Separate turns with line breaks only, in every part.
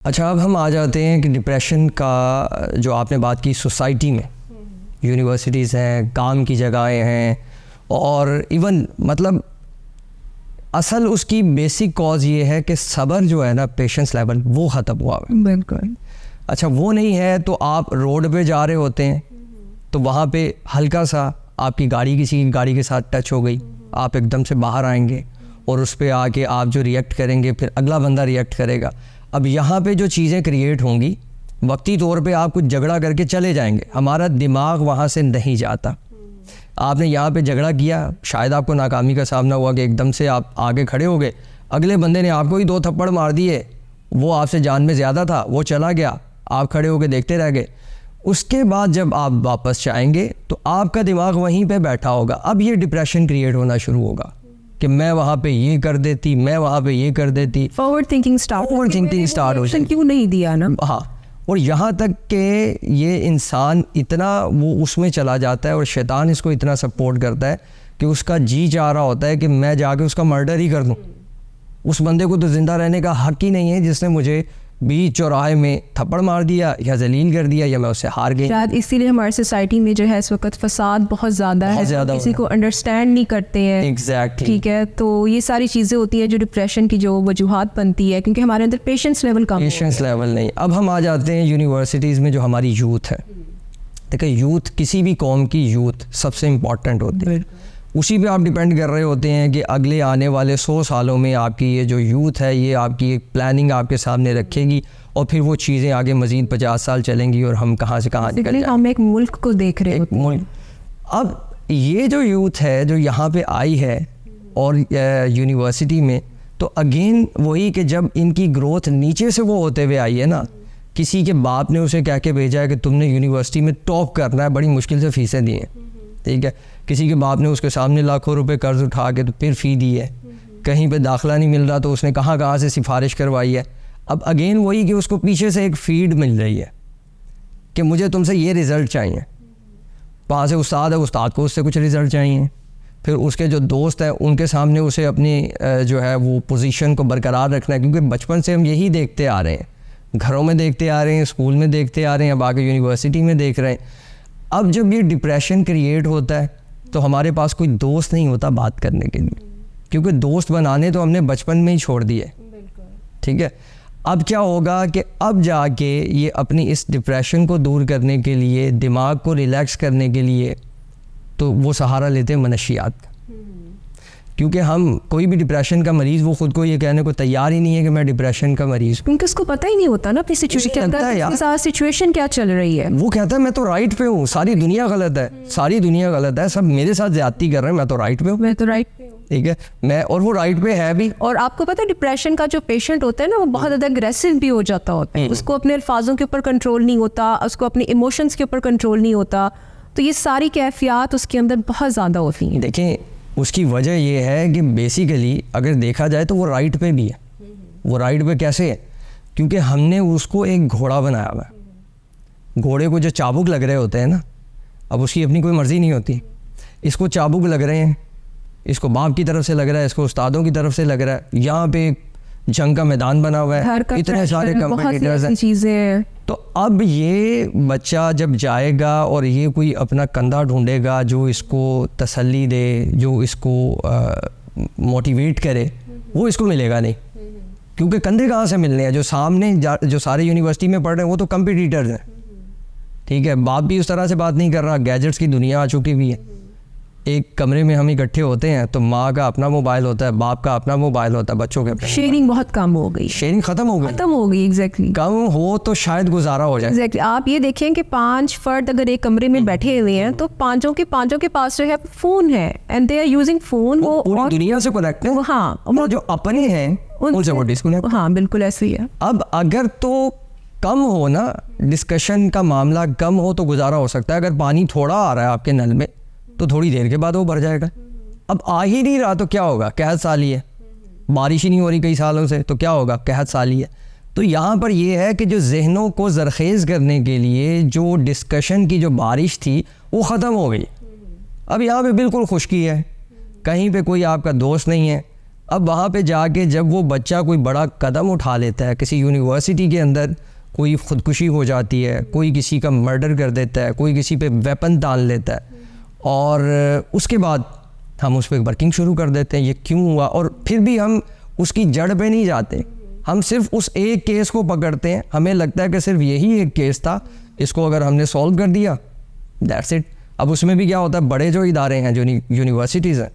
अच्छा, अब हम आ जाते हैं कि डिप्रेशन का जो आपने बात की सोसाइटी में, यूनिवर्सिटीज़ हैं, काम की जगहें हैं, और इवन मतलब असल उसकी बेसिक कॉज ये है कि सब्र जो है ना, पेशेंस लेवल वो ख़त्म हुआ है।
बिल्कुल।
अच्छा, वो नहीं है तो आप रोड पे जा रहे होते हैं तो वहाँ पे हल्का सा आपकी गाड़ी किसी की गाड़ी के साथ टच हो गई, आप एकदम से बाहर आएंगे और उस पर आके आप जो रिएक्ट करेंगे फिर अगला बंदा रिएक्ट करेगा। अब यहाँ पे जो चीज़ें क्रिएट होंगी, वक्ती तौर पे आप कुछ झगड़ा करके चले जाएंगे, हमारा दिमाग वहाँ से नहीं जाता। आपने यहाँ पे झगड़ा किया, शायद आपको नाकामी का सामना हुआ कि एकदम से आप आगे खड़े हो गए, अगले बंदे ने आपको ही 2 थप्पड़ मार दिए, वो आपसे जान में ज़्यादा था, वो चला गया, आप खड़े होकर देखते रह गए। उसके बाद जब आप वापस जाएंगे तो आपका दिमाग वहीं पे बैठा होगा। अब ये डिप्रेशन क्रिएट होना शुरू होगा कि मैं वहाँ पे ये कर देती, मैं वहाँ पे ये कर देती,
फॉरवर्ड थिंकिंग स्टार्ट हो जाए, क्यों नहीं दिया ना।
हाँ, और यहाँ तक कि ये इंसान इतना वो उसमें चला जाता है और शैतान इसको इतना सपोर्ट करता है कि उसका जी चाह रहा होता है कि मैं जाके उसका मर्डर ही कर दूँ। उस बंदे को तो ज़िंदा रहने का हक ही नहीं है जिसने मुझे बीच चौराहे में थप्पड़ मार दिया या जलील कर दिया या मैं उससे हार गई।
शायद इसीलिए हमारी सोसाइटी में जो है इस वक्त फसाद बहुत ज़्यादा है, किसी को अंडरस्टैंड नहीं करते हैं।
एग्जैक्टली।
ठीक है, तो ये सारी चीज़ें होती हैं जो डिप्रेशन की जो वजूहात बनती है, क्योंकि हमारे अंदर पेशेंस लेवल कम।
पेशेंस लेवल नहीं। अब हम आ जाते हैं यूनिवर्सिटीज़ में जो हमारी यूथ है। देखिए, यूथ किसी भी कौम की यूथ सबसे इम्पॉर्टेंट होती है, उसी पे आप डिपेंड कर रहे होते हैं कि अगले आने वाले 100 सालों में आपकी ये जो यूथ है ये आपकी एक प्लानिंग आपके सामने रखेगी और फिर वो चीज़ें आगे मज़ीद 50 साल चलेंगी और हम कहाँ से कहाँ निकल जाएंगे।
हम एक मुल्क को देख रहे हैं,
मुल्क। अब ये जो यूथ है जो यहाँ पे आई है और यूनिवर्सिटी में, तो अगेन वही कि जब इनकी ग्रोथ नीचे से वो होते हुए आई है ना, किसी के बाप ने उसे कह के भेजा है कि तुमने यूनिवर्सिटी में टॉप करना है, बड़ी मुश्किल से फ़ीसें दी हैं, ठीक है, किसी के बाप ने उसके सामने लाखों रुपए कर्ज उठा के तो फिर फ़ी दी है, कहीं पे दाखिला नहीं मिल रहा तो उसने कहाँ से सिफारिश करवाई है। अब अगेन वही कि उसको पीछे से एक फीड मिल रही है कि मुझे तुमसे ये रिज़ल्ट चाहिए, वहाँ से उस्ताद है, उस्ताद को उससे कुछ रिज़ल्ट चाहिए, फिर उसके जो दोस्त हैं उनके सामने उसे अपनी जो है वो पोजीशन को बरकरार रखना है, क्योंकि बचपन से हम यही देखते आ रहे हैं, घरों में देखते आ रहे हैं, स्कूल में देखते आ रहे हैं, अब आगे यूनिवर्सिटी में देख रहे हैं। अब जब ये डिप्रेशन क्रिएट होता है तो हमारे पास कोई दोस्त नहीं होता बात करने के लिए, क्योंकि दोस्त बनाने तो हमने बचपन में ही छोड़ दिए, ठीक है। अब क्या होगा कि अब जाके ये अपनी इस डिप्रेशन को दूर करने के लिए, दिमाग को रिलैक्स करने के लिए, तो वो सहारा लेते हैं मनशियात का, क्योंकि हम कोई भी डिप्रेशन का मरीज़ वो ख़ुद को ये कहने को तैयार ही नहीं है कि मैं डिप्रेशन का मरीज़ हूँ,
क्योंकि उसको पता ही नहीं होता ना अपनी सिचुएशन क्या चल रही है।
वो कहता है मैं तो राइट पे हूँ, सारी दुनिया गलत है, सारी दुनिया गलत है, सब मेरे साथ ज्यादती कर रहे हैं, मैं तो राइट पे हूँ,
मैं तो राइट पे हूँ,
ठीक है, मैं, और वो राइट पे है भी।
और आपको पता है डिप्रेशन का जो पेशेंट होता है ना, वो बहुत ज़्यादा अग्रेसिव भी हो जाता होता है, उसको अपने अल्फाजों के ऊपर कंट्रोल नहीं होता, उसको अपने इमोशंस के ऊपर कंट्रोल नहीं होता, तो ये सारी कैफियत उसके अंदर बहुत ज़्यादा होती हैं।
देखें, उसकी वजह ये है कि बेसिकली अगर देखा जाए तो वो राइट पे भी है। वो राइट पे कैसे है? क्योंकि हमने उसको एक घोड़ा बनाया हुआ है। घोड़े को जो चाबुक लग रहे होते हैं ना, अब उसकी अपनी कोई मर्ज़ी नहीं होती, इसको चाबुक लग रहे हैं, इसको बाप की तरफ से लग रहा है, इसको उस्तादों की तरफ से लग रहा है, यहाँ पे जंग का मैदान बना हुआ है, इतने सारे कंपटीटर्स हैं,
चीज़ें।
तो अब ये बच्चा जब जाएगा और ये कोई अपना कंधा ढूंढेगा जो इसको तसल्ली दे, जो इसको मोटिवेट करे, वो इसको मिलेगा नहीं, क्योंकि कंधे कहाँ से मिलने हैं? जो सामने जो सारे यूनिवर्सिटी में पढ़ रहे हैं वो तो कंपटीटर्स हैं, ठीक है। बाप भी उस तरह से बात नहीं कर रहा, गैजेट्स की दुनिया आ चुकी हुई है। एक कमरे में हम इकट्ठे होते हैं तो माँ का अपना मोबाइल होता है, बाप का अपना मोबाइल होता है, बच्चों के
शेयरिंग बहुत कम हो गई,
शेयरिंग ख़त्म हो गई।
एग्जैक्टली।
कम हो तो शायद गुजारा हो जाए।
एग्जैक्टली। आप ये देखें कि 5 फर्द अगर एक कमरे में बैठे हुए हैं तो पांचों के पास जो है फ़ोन है, and they are using phone. वो
पूरी दुनिया से कनेक्ट है।
हाँ,
वो जो अपने हैं उनसे वो डिस्कनेक्ट।
हाँ, बिल्कुल ऐसे ही है।
अब अगर तो कम हो ना, डिस्कशन का मामला कम हो तो गुजारा हो सकता है। अगर पानी थोड़ा आ रहा है आपके नल में तो थोड़ी देर के बाद वो भर जाएगा। अब आ ही नहीं रहा तो क्या होगा? कहत साली है, बारिश ही नहीं हो रही कई सालों से, तो क्या होगा? कहत साली है। तो यहाँ पर यह है कि जो जहनों को ज़रखेज़ करने के लिए जो डिस्कशन की जो बारिश थी वो ख़त्म हो गई। अब यहाँ पे बिल्कुल खुश्की है, कहीं पे कोई आपका दोस्त नहीं है, अब वहाँ पे जाके जब वो बच्चा कोई बड़ा कदम उठा लेता है, किसी यूनिवर्सिटी के अंदर कोई ख़ुदकुशी हो जाती है, कोई किसी का मर्डर कर देता है, कोई किसी पे वेपन तान लेता है, और उसके बाद हम उस पर वर्किंग शुरू कर देते हैं ये क्यों हुआ, और फिर भी हम उसकी जड़ पे नहीं जाते, हम सिर्फ उस एक केस को पकड़ते हैं। हमें लगता है कि सिर्फ यही एक केस था, इसको अगर हमने सॉल्व कर दिया दैट्स इट। अब उसमें भी क्या होता है, बड़े जो इदारे हैं, जो यूनिवर्सिटीज़ हैं,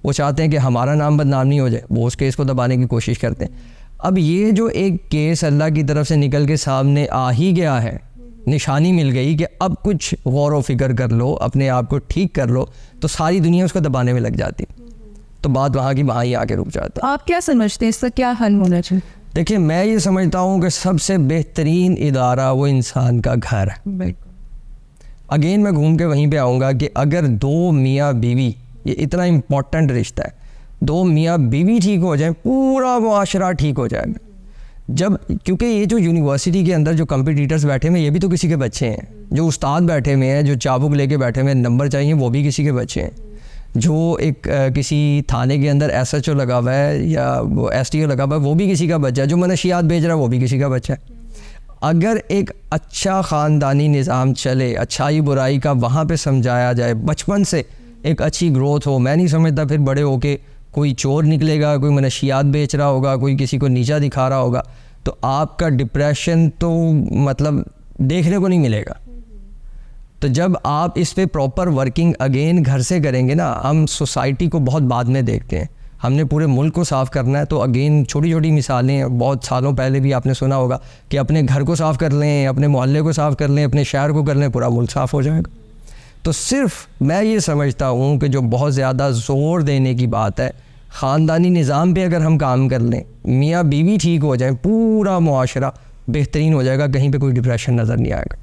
वो चाहते हैं कि हमारा नाम बदनाम नहीं हो जाए, वो उस केस को दबाने की कोशिश करते हैं। अब ये जो एक केस अल्लाह की तरफ से निकल के सामने आ ही गया है, निशानी मिल गई कि अब कुछ गौर व फिक्र कर लो, अपने आप को ठीक कर लो, तो सारी दुनिया उसको दबाने में लग जाती, तो बात वहाँ की वहाँ ही आके रुक जाता।
आप क्या समझते हैं इसका क्या हल होना चाहिए?
देखिए, मैं ये समझता हूँ कि सबसे बेहतरीन इदारा वो इंसान का घर है। अगेन मैं घूम के वहीं पे आऊँगा कि अगर दो मियाँ बीवी, ये इतना इम्पोर्टेंट रिश्ता है, दो मियाँ बीवी ठीक हो जाए, पूरा मुआशरा ठीक हो जाएगा। जब, क्योंकि ये जो यूनिवर्सिटी के अंदर जो कंपटीटर्स बैठे हुए हैं, ये भी तो किसी के बच्चे हैं, जो उस्ताद बैठे हुए हैं, जो चाबुक लेके बैठे हुए हैं, नंबर चाहिए, वो भी किसी के बच्चे हैं, जो एक किसी थाने के अंदर SHO लगा हुआ है या वो STO लगा हुआ है, वो भी किसी का बच्चा है, जो मनशियात बेच रहा है वो भी किसी का बच्चा है। अगर एक अच्छा ख़ानदानी निज़ाम चले, अच्छाई बुराई का वहाँ पे समझाया जाए, बचपन से एक अच्छी ग्रोथ हो, मैं नहीं समझता फिर बड़े होके कोई चोर निकलेगा, कोई मनशियात बेच रहा होगा, कोई किसी को नीचा दिखा रहा होगा, तो आपका डिप्रेशन तो मतलब देखने को नहीं मिलेगा। तो जब आप इस पे प्रॉपर वर्किंग अगेन घर से करेंगे ना, हम सोसाइटी को बहुत बाद में देखते हैं, हमने पूरे मुल्क को साफ़ करना है, तो अगेन छोटी छोटी मिसालें, बहुत सालों पहले भी आपने सुना होगा कि अपने घर को साफ़ कर लें, अपने मोहल्ले को साफ़ कर लें, अपने शहर को कर लें, पूरा मुल्क साफ़ हो जाएगा। तो सिर्फ मैं ये समझता हूँ कि जो बहुत ज़्यादा ज़ोर देने की बात है, ख़ानदानी निज़ाम पे अगर हम काम कर लें, मियाँ बीवी ठीक हो जाए, पूरा मुआशरा बेहतरीन हो जाएगा, कहीं पे कोई डिप्रेशन नज़र नहीं आएगा।